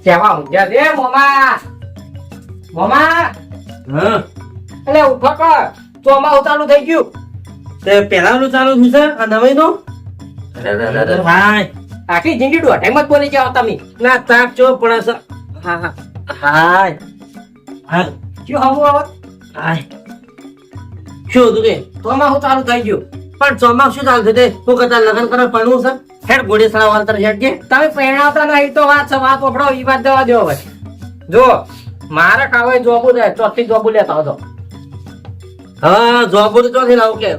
કેવા ઊંઘ્યા દે મોમા મોમા હા એટલે ઉઠો કર ચોમાસું ચાલુ થઈ ગયું તે પેલાનું ચાલુ થયું છે આ નવાઈનું ભાઈ આખી જિંદગી દોઢાઈમાં જ બોલી જાઓ તમે ના તાપ ચો પડે છે હા હા હાય હા શું હવું હવે હાય શું હતું કે ચોમાસું ચાલુ થઈ ગયું પણ ચોમાસું શું ચાલુ થયું હું કદાચ લગ્ન કરવા પડવું છે હેડ ગોળી સાળા વાલતર હેડ કે તમે પહેણાવતા નહીં તો વાત છે વાત ઓપડો ઈ વાત જવા દો હવે જો મારે કાવે જોબુ દે ચોથી જોબુ લેતા હતો હા જોબ તો ચોથી લાવું કે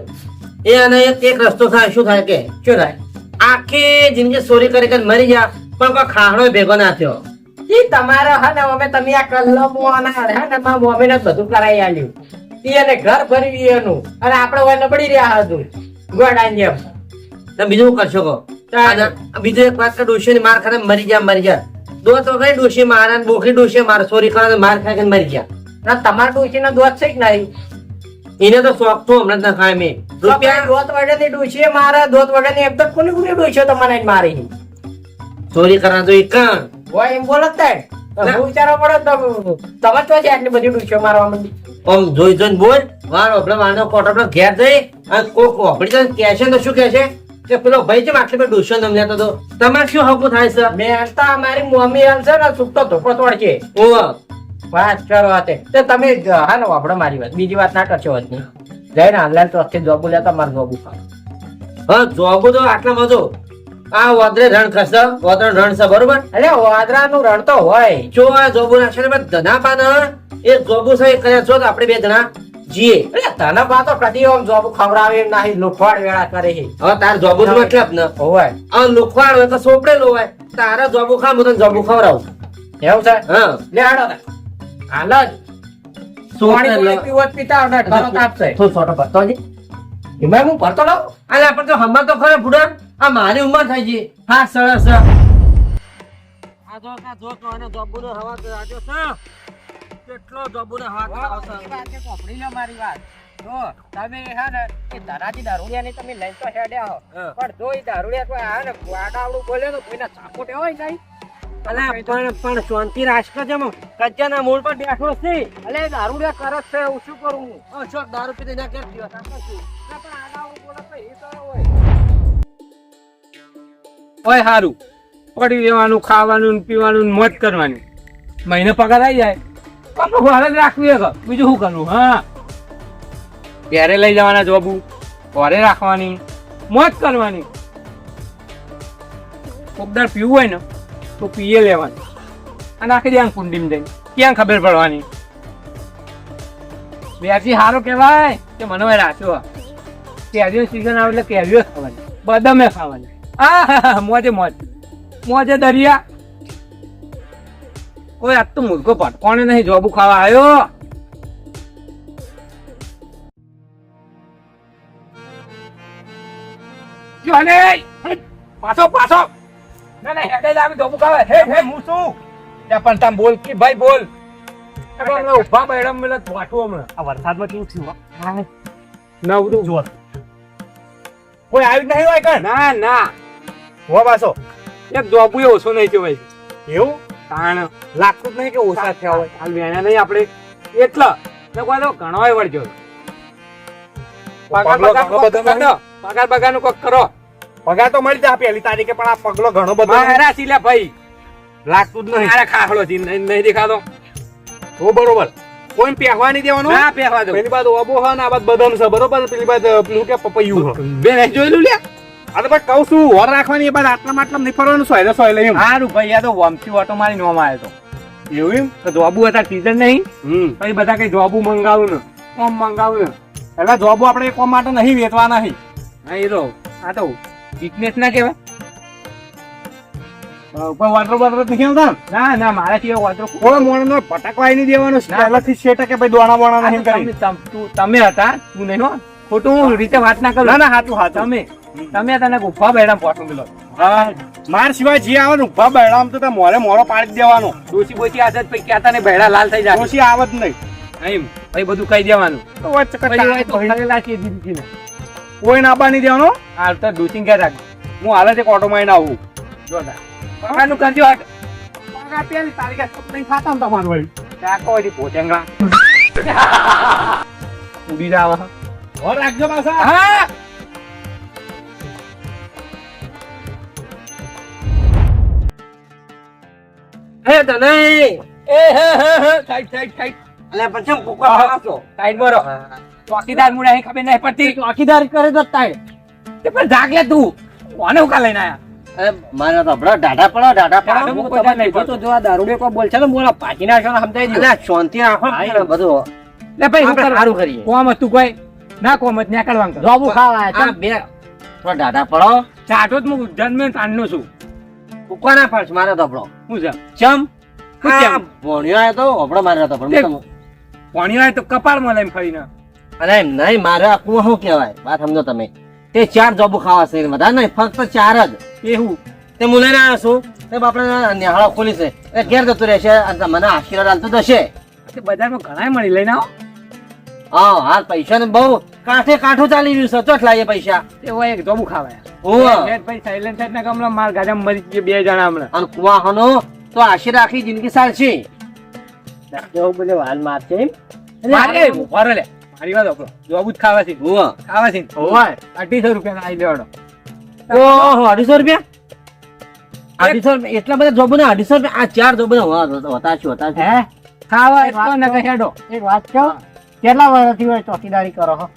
એ અને એક રસ્તો થાય શું થાય કે શું થાય આખી જિંદગી ચોરી કરી કરીને મરી ગયા પણ કોઈ ખાણો ભેગો ના થયો ઈ તમારો હે ને અમે તમે આ કલ્લો મોના હે ને મારા મમ્મીને જ બધું કરાઈ આલ્યું ઈ એને ઘર ભરી એનું અને આપણે ઓય નબળી રહ્યા હતું ગોડાઈ જેમ તમે બીજું શું કરશો કહો બીજું એક વાત કે ડોશી ની માર ખાને મરી ગયા દોત વગર ડોશી મારે બોખી ડોશી મારે ચોરી કરે માર ખાઈ કરીને મરી ગયા ના તમાર ડોશીનો દોત છે કે નહીં એને તો શોખ તો હમણાં જ ના ખાય મેં રૂપિયા દોત વગરની ડોશીએ મારા દોત વગરની એમ તો કોની કોની ડોશીઓ તમારે મારી ચોરી કરવા તો એક હોય એમ બોલત થાય હું વિચારો પડે તો તમે તો છે આટલી બધી ડોશીઓ મારવા માંડી આમ જોઈ જોઈને બોલ વાર આપણે વાળનો કોટ આપણે ઘેર જઈ અને કોક વાપરી જાય કહેશે તો શું કહેશે કે પેલો ભાઈ છે આટલી બધી ડોશીઓ તમને તો તમારે શું હકું થાય છે મેં તો મારી મમ્મી હાલ છે ને સુકતો ધોકો તોડ છે ઓવા વાત કરો તે તમે હા ને વાપડો મારી વાત બીજી વાત ના કરશો વાત ની જઈને હાલ તો અસ્થી જોબુ લેતા મારે જોબુ ખાવ હા જોબુ તો આટલા મજો આ વાદરે રણ ખસે વાદરે રણ છે બરોબર અરે વાદરાનું રણ તો હોય જો આ જોબુ નાખશે ને ધના પાન એ જોબુ છે કર્યા છો તો આપણે બે જણા જીએ અરે તને બાતો કદી આમ જોબુ ખવડાવે નહીં લુખવાડ વેળા કરે છે હવે તાર જોબુ જ મતલબ ને હોય આ લુખવાડ હોય તો સોપડેલો હોય તારા જોબુ ખા હું તને જોબુ ખવડાવું એવું છે હા લે હાડો હાલ જ સોણી પીવત પીતા અને ઘરો તાપશે તો છોટો ભરતો જી એમાં હું ભરતો લાવ અલે આપણે તો હમણાં તો ખરે ફૂડા આ મારી ઉંમર થઈ ગઈ હા સરસ આ જો કા જો તો અને જોબુનો હવા તો આજો છે કેટલો જોબુનો હવા વાત કોપડી લ્યો મારી વાત જો તમે હે ને એ ધરાજી દારૂડિયાની તમે લઈ તો હેડ્યા હો પણ જો એ દારૂડિયા કોઈ આ ને વાડાવડું બોલે તો કોઈના ચાપોટે હોય નહીં અલે પણ શાંતિ રાખો જમ કજ્જાના મૂળ પર બેઠો છે અલે દારૂડિયા કરત છે હું શું કરું હું શોક દારૂ પીને ના કેમ થયો પણ આડાવડું બોલે તો એ તો હોય ઓય હારું પડી રહેવાનું ખાવાનું ને પીવાનું ને મોજ કરવાની મહિને પગાર આવી જાય આપણે ઘરે જ રાખવી એક બીજું શું કરવું હા ઘરે લઈ જવાના જોબુ ઘરે રાખવાની મોજ કરવાની કોકદાર પીવું હોય ને તો પીએ લેવાનું અને આખી ત્યાં કુંડીમાં જઈને ક્યાં ખબર પડવાની બેસી સારું કહેવાય કે મને હોય રાખ્યો કેરીઓ સીઝન આવે એટલે કેરીઓ ખાવાની બદામે ખાવાની આ મોજે મોજ મોજે દરિયા કોઈ આજ તો મુર્ગો પટકોણે નહીં જોબુ ખાવા આવ્યો પાછો પાછો ના ના હેડે જ આવી જોબુ ખાવા હે હે હું શું પણ તમે બોલ કે ભાઈ બોલ ઉભા મેડમ મેલા વાટું હમણાં આ વરસાદમાં કેવું થયું નવરું જોર કોઈ આવી નહીં હોય કર ના ના હો પાછો એક જોબુ ઓછો નહીં થયો ભાઈ એવું તાણ લાગતું જ નહીં કે ઓછા થયા હોય હાલ વેણા નહીં આપણે એટલા કોઈ તો ઘણો વળજો પગાર બગાર નું કોક કરો પગાર તો મળી જાય પહેલી તારીખે પણ આ પગલો ઘણો બધો મારા સિલે ભાઈ લાગતું જ નહીં. મારા ખાખડો થી નહીં દેખાતો તો બરોબર કોઈ પહેવા નહીં દેવાનું ના પહેવા દો પેલી બાદ ઓબો હ ને આ બાદ બદામ છે બરોબર પેલી બાદ પેલું કે પપૈયું હ બે જોયેલું લ્યા આ તો બસ કહું છું વર રાખવાની એ બાદ આટલા માટલા નહીં ફરવાનું સોયલે એમ સારું ભાઈ આ તો વમથી ઓટો મારી નોમ આવ્યો તો એવું એમ તો જોબુ હતા સીઝન નહીં પછી બધા કઈ જોબુ મંગાવું ને કોમ મંગાવું ને એટલે જોબો આપણે એક કોમ માટે નહીં વેચવાના નહીં હા એ તો આ તો બિઝનેસ ના કહેવાય કોઈ વાટરો બાટરો નહીં આવતા ના ના મારા સિવાય વાંધો કોઈ મોણનો પટાકવાય નહીં દેવાનું પહેલાથી સેટ કે ભાઈ દોણા બોણા નહીં કરી તમે હતા તું નહીં હો ખોટું રીતે વાત ના કરો ના ના હાચું હાચું તમે તને ગુફા બેડા પહોંચું પેલો હા માર સિવાય જે આવે ને ઉભા બેડામ તો મોરે મોરો પાડી દેવાનો ડોસી બોસી આદત પછી કહેતા ને બેડા લાલ થઈ જાય ઓછી આવત નહીં એમ પછી બધું કહી દેવાનું તો વચ્ચે ને કોઈ ના બની દેવાનો હાલ તો ડોસી ક્યાં રાખ હું હાલ જ એક ઓટો માં આવું જોતા કરજો આ પેલી તારીખે નહીં ખાતા ને તમારું વળી ચાકો હજી ભોજંગા ઉડી જાવ ઓર રાખજો પાછા હા હે તને એ હે સાઈડ સાઈડ સાઈડ અલ્યા પછી હું કુકવા પાડો સાઈડ બરો ચોકીદાર મુડા અહીં ખબર નહીં પડતી ચોકીદારી કરે તો તાય તે પણ જાગે તું કોને ઉકા લઈને આયા અરે મારા તો હમણાં ડાઢા પડો ડાઢા હું પડો, તમને નહીં કીધું તો જો આ દારૂડિયો કોઈ બોલશે ને બોલો પાછી નાખશો ને સમજાઈ દઉં. અલ્યા શાંતિ રાખો ને બધું લે ભાઈ હું આપણે કરું સારું કરીએ. કોમ હતું કોઈ ના કોમ જ નીકળવાનું કરો જોબુ ખાવા આવ્યા છે. આ બે થોડા ડાઢા પડો ચાટો જ હું જન્મે તાનનો છું કુકવા ના પાડશ મારે તો આપણો હું છે ચમ શું આ ચમ? ભોણિયો આવ્યો તો આપણો મારે તો પણ હું તો- પાણી હોય તો કપાળમાં લઈને ફરીને અરે એમ નહીં મારે આપવું શું કહેવાય વાત સમજો તમે તે 4 જોબુ ખાવા છે બધા નહીં ફક્ત 4 જ એવું તે હું લઈને આવ્યો છું તે બાપડે નિહાળો ખોલી છે એટલે ઘેર જતું રહેશે અને મને આશીર્વાદ આલતો જશે તે બજારમાં ઘણાય મળી લઈને આવો હા હાલ પૈસા ને બહુ કાંઠે કાંઠું ચાલી રહ્યું છે ચોટ લાવીએ પૈસા તે હોય એક જોબુ ખાવાય ઓવે. ભાઈ સાયલેન્ટ ના ગમલા માર ગાડા મરી ગયો 2 જણા હમણાં અને કુવાહનો તો આશીર્વાદ આખી જિંદગી ચાલશે એવું બધે વાલ મારશે એમ મારે ભરો લે મારી વાત આપણો જોબુ જ ખાવા છે ઓવે. ખાવા છે ઓવે. 250 રૂપિયા આવી લેવાનો ઓહો 250 રૂપિયા 250 રૂપિયા એટલા બધા જોબુ ને 250 રૂપિયા આ 4 જોબુ હતા છું હે ખાવા એટલો ન કહેડો એક વાત કહું કેટલા વર્ષથી હોય ચોકીદારી કરો છો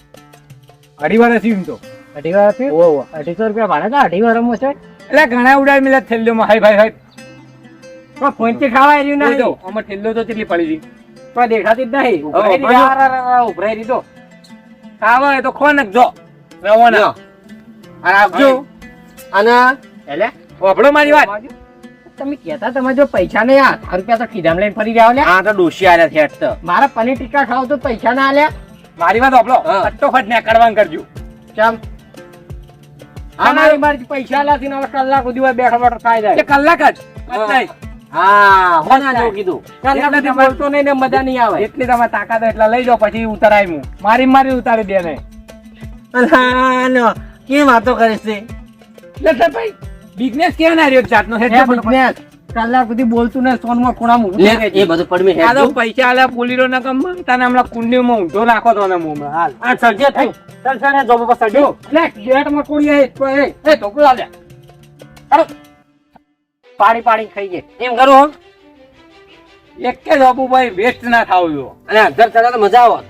અઢી વર્ષ થયું તો 2.5 વર્ષથી 250 રૂપિયા ભાડે તો 2.5 વર્ષમાં છે એટલે ઘણા ઉડાડ મિલા થેલ્લોમાં હાય ભાઈ હાય પણ ફોનથી ખાવા આવ્યું નહીં તો નહીં આમાં થેલ્લો તો કેટલી પડી હતી પણ દેખાતી જ નહીં ઉભરાઈ હવે દીધો. ઉભરાઈ દીધો ખાવા હોય તો ખોને જો રવાના અને આપજો અને એટલે વાપડો મારી વાત તમે કહેતા તમે જો પૈસા નહીં આ 1000 રૂપિયા તો ખીધામ લઈને ફરી જાવ લે આ તો ડોશી આલ્યા છે હેઠ તો મારા પનીર ટીકા ખાવ તો પૈસા ના આલ્યા મારી વાત વાપડો હા. ફટોફટ ને કરવાનું કરજો ચમ આ મારી મારી પૈસા આલ્યાથી ને હવે કલાક સુધી હોય બેઠો બેઠો ખાઈ જાય એ કલાક જ હા. નહીં. હા હોના જેવું કીધું કલાક સુધી બોલતો નહીં ને મજા નહીં આવે એટલી તમારે તાકાત હોય એટલા લઈ જાઓ પછી ઉતરાય હું મારી ઉતારી દે ને અલ્યા, કેમ વાતો કરે છે એટલે ભાઈ બિઝનેસ કેવો ના રહ્યો જાતનો હે business. કલાક સુધી બોલતું ને સોનમાં ખૂણામાં ઊભું લે, રહે છે. એ બધું પડમી આ તો હેઠ પૈસા આલ્યા પોલીરો ના કમ તને હમણાં કુંડીમાં ઊંધો નાખો તો ને મોંમાં હાલ આ સર્જે તું ચાલ ચાલ એ જોબ ઉપર સર્જો લે ગેટમાં કોણી આય તો એ ઢોકળું આલે અરે પાડી પાડી ખાઈ જાય એમ કરું હો એક કે બાપુ ભાઈ વેસ્ટ ના થાવ જો અને ઘર ચડા તો મજા આવે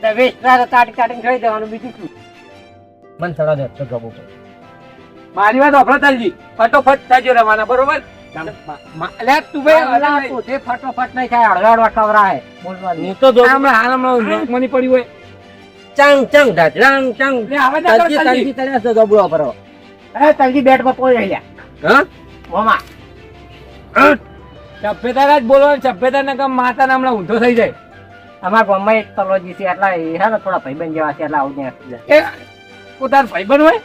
તો વેસ્ટ ના કાટી કાટીને ખાઈ દેવાનું બીજું શું મન ચડા દે તો જોબ ઉપર મારી વાત વાપરો તાલજી ફટોફટ થાજો રવાના બરોબર લે તું ભાઈ અલા, તું જે ફટોફટ નહીં થાય અડધા અડધા ખવરાય બોલવાનું હું તો જોબ હમણાં હાલ હમણાં લોકમની પડી હોય ચંગ ચંગ ઢાંચરાંગ ચંગ લે આવે તો તલજી તલજી તળ્યા છે જોબ ઉપર એ તલજી બેટમાં કોઈ રહ્યા હા મોમાં સભ્યતા જ બોલો સભ્યતા ના કામ માતા હમણાં ઊંધો થઈ જાય અમારા ગામમાં એક તલોજી છે એટલા એ હે ને થોડા ભાઈબંધ જેવા છે એટલે આવું ને એ પોતાર ભાઈબંધ હોય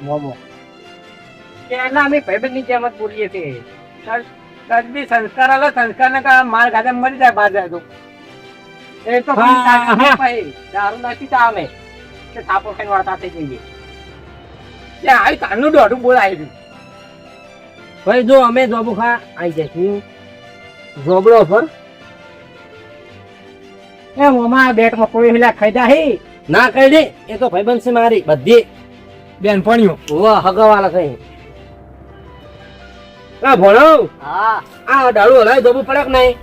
મોમો એના અમે ભાઈબંધની જેમ જ બોલીએ છીએ તજબી સંસ્કાર આલો સંસ્કાર ના કામ માર ગાદા મરી જાય બહાર જાય તો એ તો હા, હા. ભાઈ દારૂ નથી તો અમે કે થાપો ખાઈને વાળતા થઈ જઈએ લે આવી તારનું દોઢું બોલ આવી ગયું ભાઈ જો અમે જોબ ખા આવી જઈશું જોબડો પર એ મોમાં બેટમાં કોઈ હિલા ખાઈ હે ના કહી દે એ તો ભાઈબંધ છે મારી બધી બેનપણીઓ વાહ હગાવાલા છે આ ભણો હા આ દારૂ હલાય જોબું પડે કે નહીં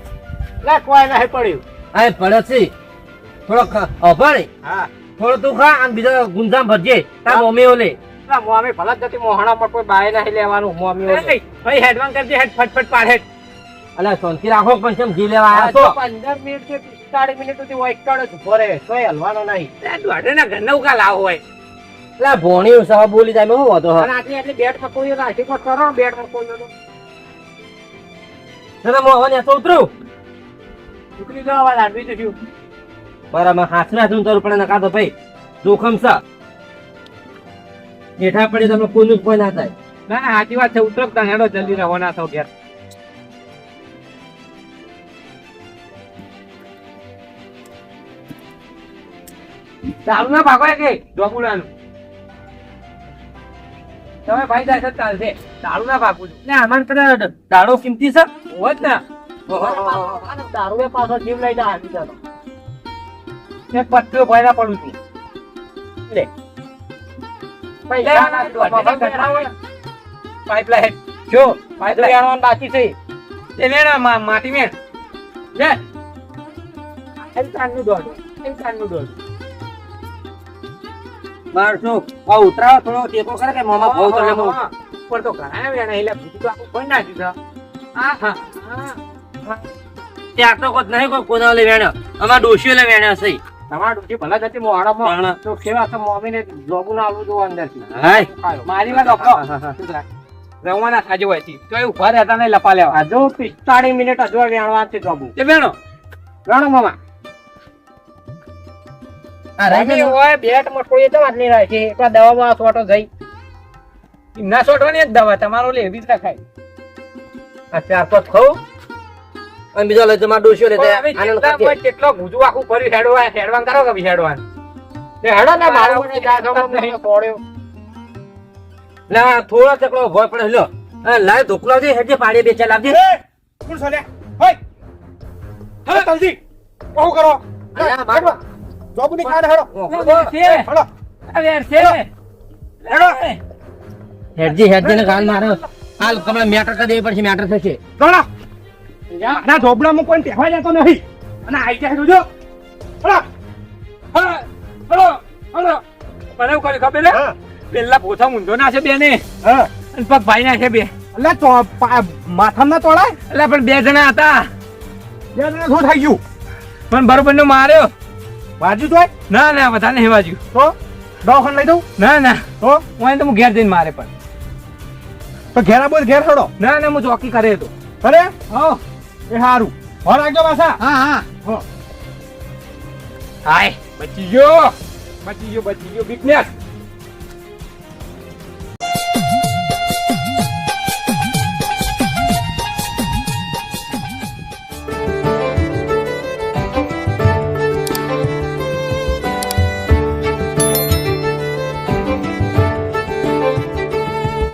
લે કોઈ નહીં પડ્યું આ પડે છે થોડો અભાડે હા થોડો તું ખા અને બીજો ગુંજામ ભરજે તાર મમ્મી ઓલે મોમી ભલા જતી મોહણા પર કોઈ બાય નહીં લેવાનું મોમી એ, ભાઈ હેડવાન કરજે હેડ ફટફટ પાડ હેડ અલ્યા શાંતિ રાખો પણ કેમ જી લેવા આવ્યા છો 15 મિનિટ કે 45 મિનિટ સુધી વાઇકડ જ ઉભો રહે તોય હલવાનો નહીં દોઢે ના ઘરના ઉકા લાવો હોય અલ્યા ભોણી સહ બોલી જાય મેં હું હતો અને આટલી આટલી બેટ પકોડીઓ નાખી પણ કરો બેટ પકોડીઓ તો મોહન એ તો ઉતરું નીકળી જવા લાડવી તો થયું બરાબર હાથમાં હાથમાં તરું પડે નકા તો ભાઈ જોખમ છે બેઠા પડી તમે કોઈનું જ કોઈ ના થાય ના ના સાચી વાત છે ઉતરો તને હેડો જલ્દી રવાના થાવ ઘેર દારૂ ના ભાગો કે ડોકુલાનું તમે ભાઈ જાય તો ચાલશે દારૂ ના ભાગું છું ને આમાં પેલા દાડો કિંમતી છે હોત ને દારૂ પાછો જીવ લઈને આવી જતો એક પટ્ટીઓ ભર્યા પડું છું લે પૈસા ના દોઢ ઘટના હોય. પાઇપલાઇન જો પાઇપલાઇન વેણવાનું બાકી છે એ વેણ માટી વેણ લે એમ કાનનું દોઢ એમ કાનનું દોઢ મારસો આ ઉતરાવ થોડો ટેકો કરે કે મામા ભાવ તો લેવો ઉપર તો ઘણા વેણ એટલે ભૂતી તો આખું કોઈ નાખ્યું છે હા હા ત્યાં તો કોઈ નહીં કોઈ કોના લે વેણ અમાર ડોશીઓ લે વેણ હશે તમારા ડૂટી ભલા જતી મોડામાં ભલા. તો કેવા તો મોમીને જોબું ના આલવું જોવા અંદરથી હાય મારી વાત આપો રવાના થાજો હોય છે તો એ ઉભા રહેતા નહીં લપા લેવા હજુ 45 મિનિટ હજુ વેણવા છે જોબું એ વેણો વેણો મામા આ રહી મમ્મી ગયો હોય બેટ મટકોઈ તો વાત નહીં રહે છે એકલા દવામાં સોટો જઈ ના છોડવાની જ દવા તમારો લેવી જ રખાય આ ચાર તો ખાવ અને બીજો લઈ તમાર ડોશીઓ લે પણ હવે આનંદ જેટલા કરજે કોઈ કેટલો ગુજુ આખું ભર્યું હેડવાન કરો કે બી હેડવાન તે હેડો ને મારું મને જા ગમો નહીં પડ્યો લે આ થોડો ચકલો ભોય પડે લ્યો આ લાય ધોકલા દે હેજે પાડી બેચા લાવજે કોણ સોલે હોય હવે તલજી બહુ કરો અલ્યા મારવા જોબુ ની કાઢ હેડો છે હેડો હવે છે હેડો હેડજી હેડજી ને ગાલ મારો હાલ કમળા મેટર કરી દેવી પડશે મેટર થશે દોડા ના જોબડામાં કોઈ પહેવા જતો નહીં અને આઈ જાય જોજો હેડો હલો હલો મને એવું કર્યું ખબર હા પેલા પોથા મૂંધો ના છે બે ને હા અને પગ ભાઈ ના છે બે અલ્યા તો માથામાં ના તોડાય એટલે પણ બે જણા હતા બે જણા શું થઈ ગયું પણ બરોબર નો માર્યો બાજુ તોય ના ના વધારે નહીં વાજ્યું તો દવાખાને લઈ દઉં ના ના તો હું ઘેર જઈને મારે પણ તો ઘેરા બોલ ઘેર હેડો ના ના હું ચોકી કરે તો અરે હા એ હારું હો રાખજો પાછા હા હા હો હાય બચી ગયો બિઝનેસ